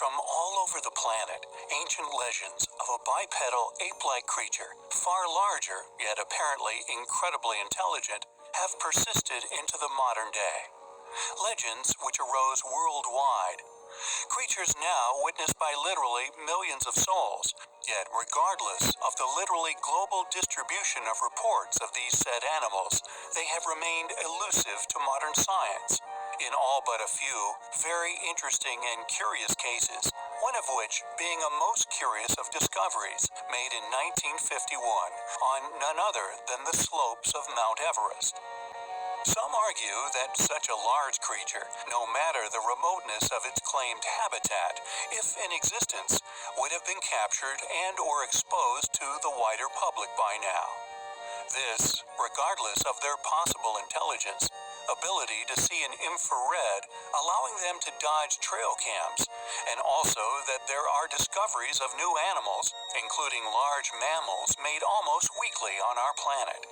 From all over the planet, ancient legends of a bipedal ape-like creature, far larger, yet apparently incredibly intelligent, have persisted into the modern day. Legends which arose worldwide. Creatures now witnessed by literally millions of souls, yet regardless of the literally global distribution of reports of these said animals, they have remained elusive to modern science. In all but a few very interesting and curious cases, one of which being a most curious of discoveries made in 1951 on none other than the slopes of Mount Everest. Some argue that such a large creature, no matter the remoteness of its claimed habitat, if in existence, would have been captured and or exposed to the wider public by now. This, regardless of their possible intelligence, ability to see in infrared, allowing them to dodge trail cams, and also that there are discoveries of new animals, including large mammals, made almost weekly on our planet.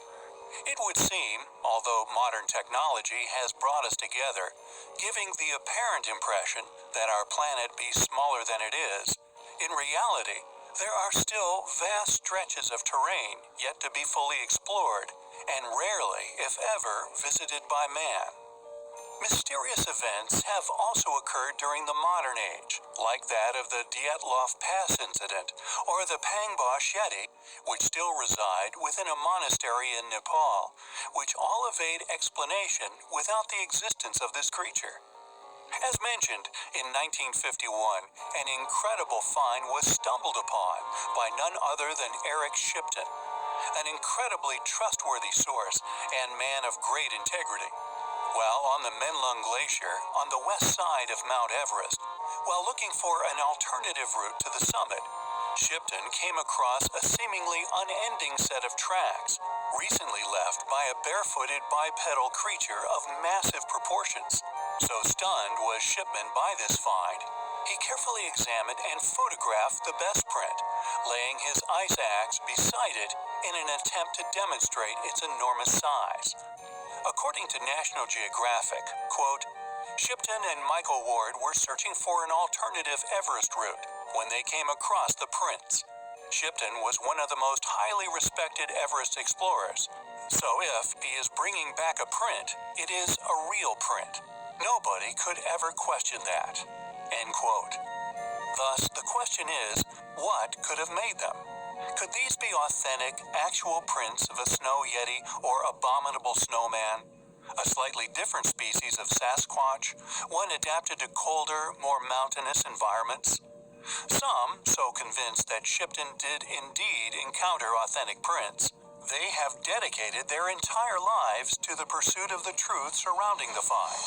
It would seem, although modern technology has brought us together, giving the apparent impression that our planet be smaller than it is, in reality, there are still vast stretches of terrain yet to be fully explored, and rarely, if ever, visited by man. Mysterious events have also occurred during the modern age, like that of the Dyatlov Pass incident or the Pangbosh Yeti, which still reside within a monastery in Nepal, which all evade explanation without the existence of this creature. As mentioned, in 1951, an incredible find was stumbled upon by none other than Eric Shipton, an incredibly trustworthy source and man of great integrity. While on the Menlung Glacier, on the west side of Mount Everest, while looking for an alternative route to the summit, Shipton came across a seemingly unending set of tracks, recently left by a barefooted bipedal creature of massive proportions. So stunned was Shipman by this find, he carefully examined and photographed the best print, laying his ice axe beside it in an attempt to demonstrate its enormous size. According to National Geographic, quote, Shipton and Michael Ward were searching for an alternative Everest route when they came across the prints. Shipton was one of the most highly respected Everest explorers, so if he is bringing back a print, it is a real print. Nobody could ever question that. End quote. Thus, the question is, what could have made them? Could these be authentic, actual prints of a snow yeti or abominable snowman? A slightly different species of Sasquatch, one adapted to colder, more mountainous environments? Some, so convinced that Shipton did indeed encounter authentic prints, they have dedicated their entire lives to the pursuit of the truth surrounding the find,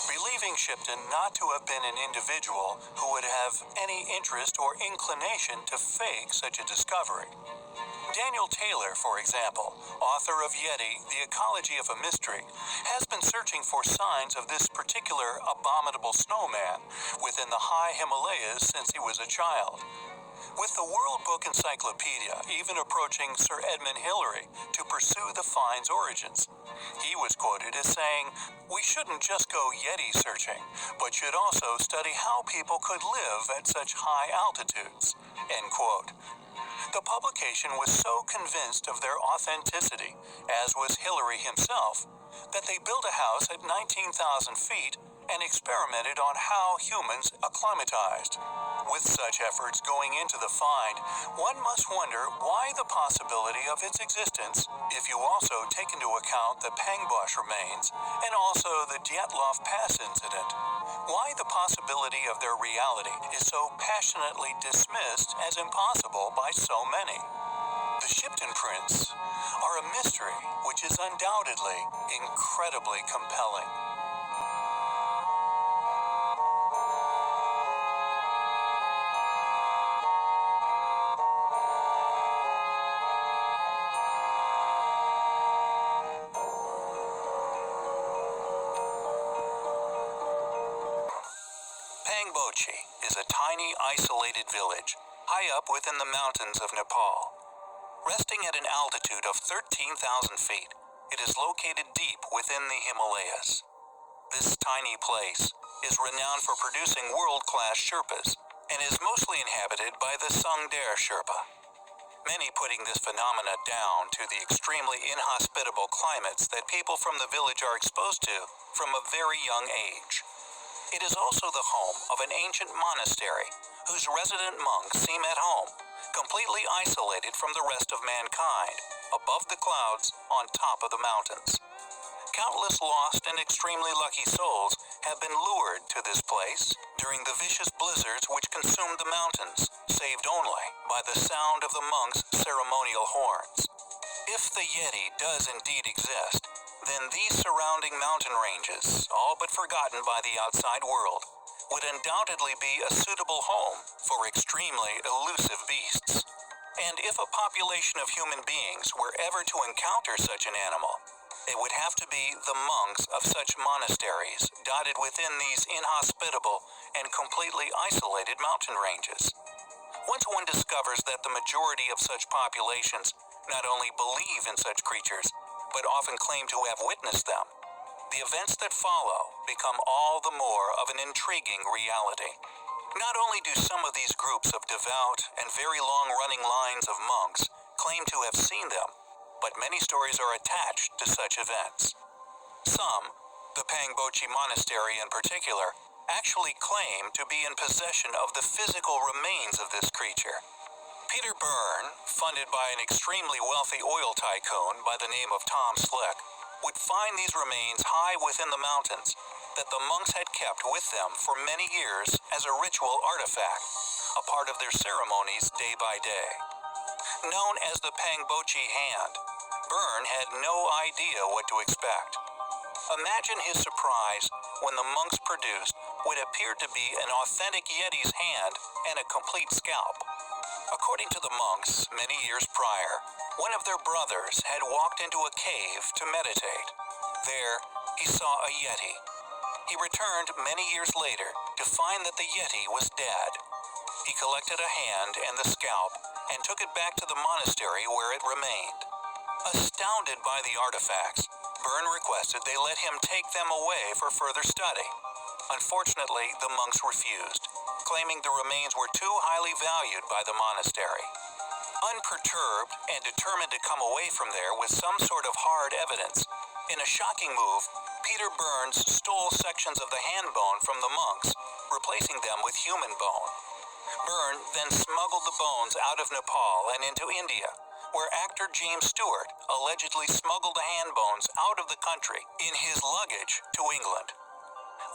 believing Shipton not to have been an individual who would have any interest or inclination to fake such a discovery. Daniel Taylor, for example, author of Yeti, The Ecology of a Mystery, has been searching for signs of this particular abominable snowman within the high Himalayas since he was a child. With the World Book Encyclopedia even approaching Sir Edmund Hillary to pursue the find's origins. He was quoted as saying, "We shouldn't just go Yeti searching, but should also study how people could live at such high altitudes." End quote. The publication was so convinced of their authenticity, as was Hillary himself, that they built a house at 19,000 feet and experimented on how humans acclimatized. With such efforts going into the find, one must wonder why the possibility of its existence, if you also take into account the Pangbosh remains and also the Dyatlov Pass incident, why the possibility of their reality is so passionately dismissed as impossible by so many. The Shipton prints are a mystery which is undoubtedly incredibly compelling. Pangboche is a tiny, isolated village high up within the mountains of Nepal. Resting at an altitude of 13,000 feet, it is located deep within the Himalayas. This tiny place is renowned for producing world-class Sherpas and is mostly inhabited by the Sangdare Sherpa, many putting this phenomena down to the extremely inhospitable climates that people from the village are exposed to from a very young age. It is also the home of an ancient monastery whose resident monks seem at home, completely isolated from the rest of mankind, above the clouds on top of the mountains. Countless lost and extremely lucky souls have been lured to this place during the vicious blizzards which consumed the mountains, saved only by the sound of the monks' ceremonial horns. If the Yeti does indeed exist, then these surrounding mountain ranges, all but forgotten by the outside world, would undoubtedly be a suitable home for extremely elusive beasts. And if a population of human beings were ever to encounter such an animal, it would have to be the monks of such monasteries dotted within these inhospitable and completely isolated mountain ranges. Once one discovers that the majority of such populations not only believe in such creatures, but often claim to have witnessed them, the events that follow become all the more of an intriguing reality. Not only do some of these groups of devout and very long-running lines of monks claim to have seen them, but many stories are attached to such events. Some, the Pangboche Monastery in particular, actually claim to be in possession of the physical remains of this creature. Peter Byrne, funded by an extremely wealthy oil tycoon by the name of Tom Slick, would find these remains high within the mountains that the monks had kept with them for many years as a ritual artifact, a part of their ceremonies day by day. Known as the Pangboche Hand, Byrne had no idea what to expect. Imagine his surprise when the monks produced what appeared to be an authentic Yeti's hand and a complete scalp. According to the monks, many years prior, one of their brothers had walked into a cave to meditate. There, he saw a Yeti. He returned many years later to find that the Yeti was dead. He collected a hand and the scalp and took it back to the monastery where it remained. Astounded by the artifacts, Byrne requested they let him take them away for further study. Unfortunately, the monks refused, claiming the remains were too highly valued by the monastery. Unperturbed and determined to come away from there with some sort of hard evidence, in a shocking move, Peter Burns stole sections of the hand bone from the monks, replacing them with human bone. Byrne then smuggled the bones out of Nepal and into India, where actor James Stewart allegedly smuggled the hand bones out of the country in his luggage to England.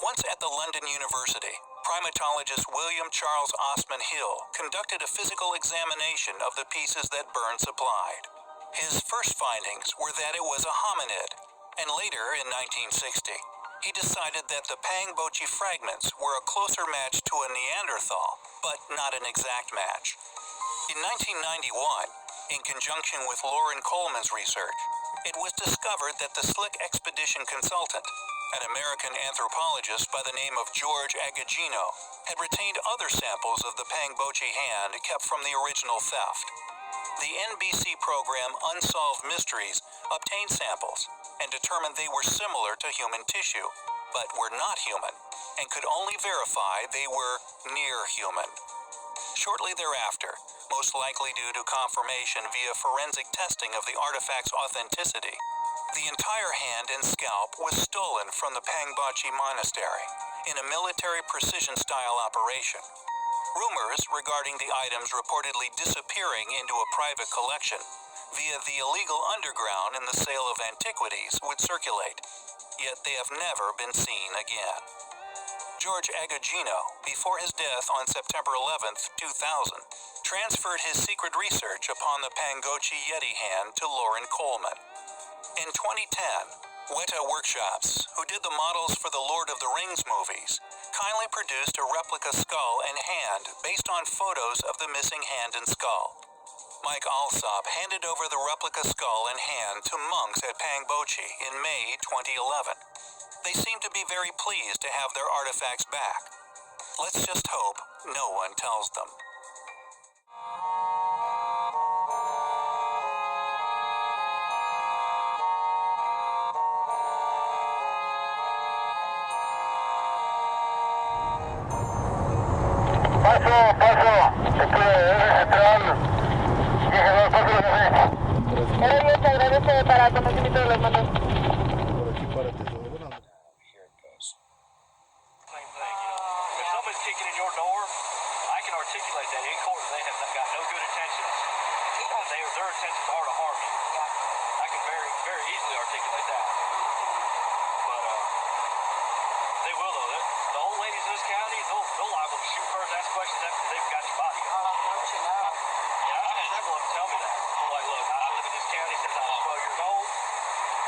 Once at the London University, primatologist William Charles Osman Hill conducted a physical examination of the pieces that Byrne supplied. His first findings were that it was a hominid, and later, in 1960, he decided that the Pangboche fragments were a closer match to a Neanderthal, but not an exact match. In 1991, in conjunction with Lauren Coleman's research, it was discovered that the Slick Expedition consultant, an American anthropologist by the name of George Agagino, had retained other samples of the Pangboche hand kept from the original theft. The NBC program Unsolved Mysteries obtained samples and determined they were similar to human tissue, but were not human, and could only verify they were near human. Shortly thereafter, most likely due to confirmation via forensic testing of the artifact's authenticity, the entire hand and scalp was stolen from the Pangboche Monastery in a military precision-style operation. Rumors regarding the items reportedly disappearing into a private collection via the illegal underground in the sale of antiquities would circulate, yet they have never been seen again. George Agogino, before his death on September 11, 2000, transferred his secret research upon the Pangochi Yeti hand to Lauren Coleman. In 2010, Weta Workshops, who did the models for the Lord of the Rings movies, kindly produced a replica skull and hand based on photos of the missing hand and skull. Mike Alsop handed over the replica skull and hand to monks at Pangboche in May 2011. They seem to be very pleased to have their artifacts back. Let's just hope no one tells them. Te agradece para conocimiento de los mandos. Here it goes. Same thing, you know. If someone's kicking in your door, I can articulate that in court. They have got no good intentions. Their intentions are to harm you. I can very, very easily articulate that. But they will though. The old ladies in this county, they'll liable to shoot first, ask questions after they've got your body. Don't you know? Yeah, I've had several of them tell me that. They're like, look, I live in this county since I was 12 years old.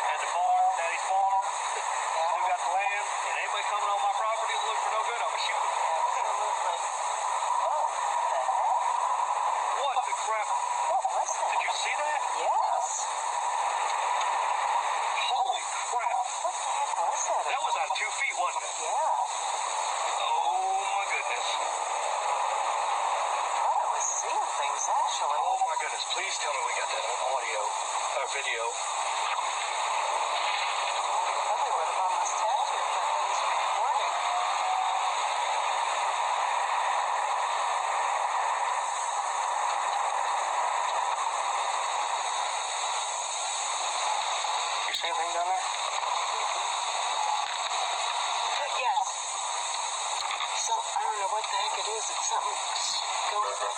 Had the farm, daddy's farm. Still got the land. And anybody coming on my property looking for no good, I'm gonna shoot them. Absolutely. Oh, the heck? What the crap? What was that? Did you see that? Yes. Holy crap. What the heck was that? That was on 2 feet, wasn't it? Yeah. Oh my goodness. I thought I was seeing things actually. Oh my goodness. Please tell me we got that on audio or video. Probably would have almost had to if that thing's recording. You see anything down there? Yes. I don't know what the heck it is. It's something going there.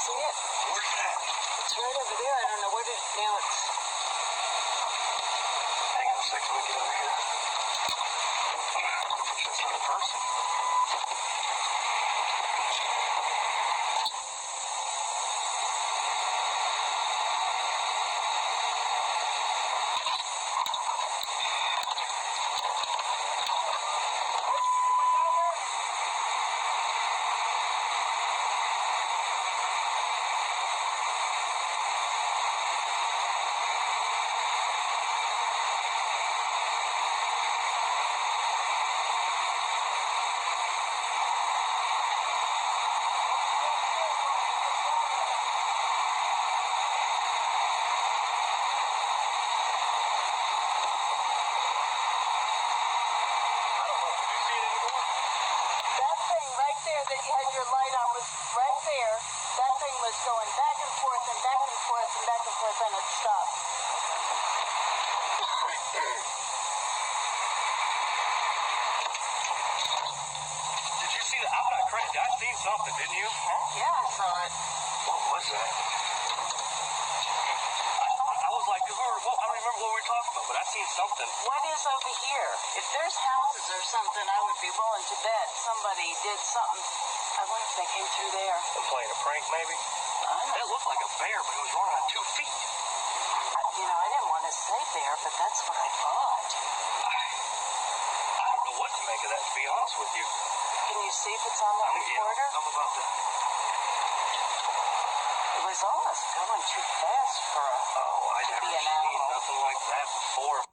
See it? Where's that? It's right over there. I don't know what it now. It's Hang on a second. Let me get over here. It's not a person. that thing right there that you had your light on was right there. That thing was going back and forth and back and forth and back and forth, and it stopped. Did you see that? I'm not crazy. I seen something, didn't you? Heck yeah, I saw it. What was that? I was like, I don't remember what we were talking about, but I seen something. What is over here? If there's houses or something, I would be willing to bet somebody did something. I wonder if they came through there. I'm playing a prank, maybe. I don't That looked like a bear, but it was running on 2 feet. You know, I didn't want to say bear, but that's what I thought. I don't know what to make of that, to be honest with you. Can you see if it's on that recorder? I'm about to. It was almost going too fast for Oh, I to never be an seen animal. nothing like that before.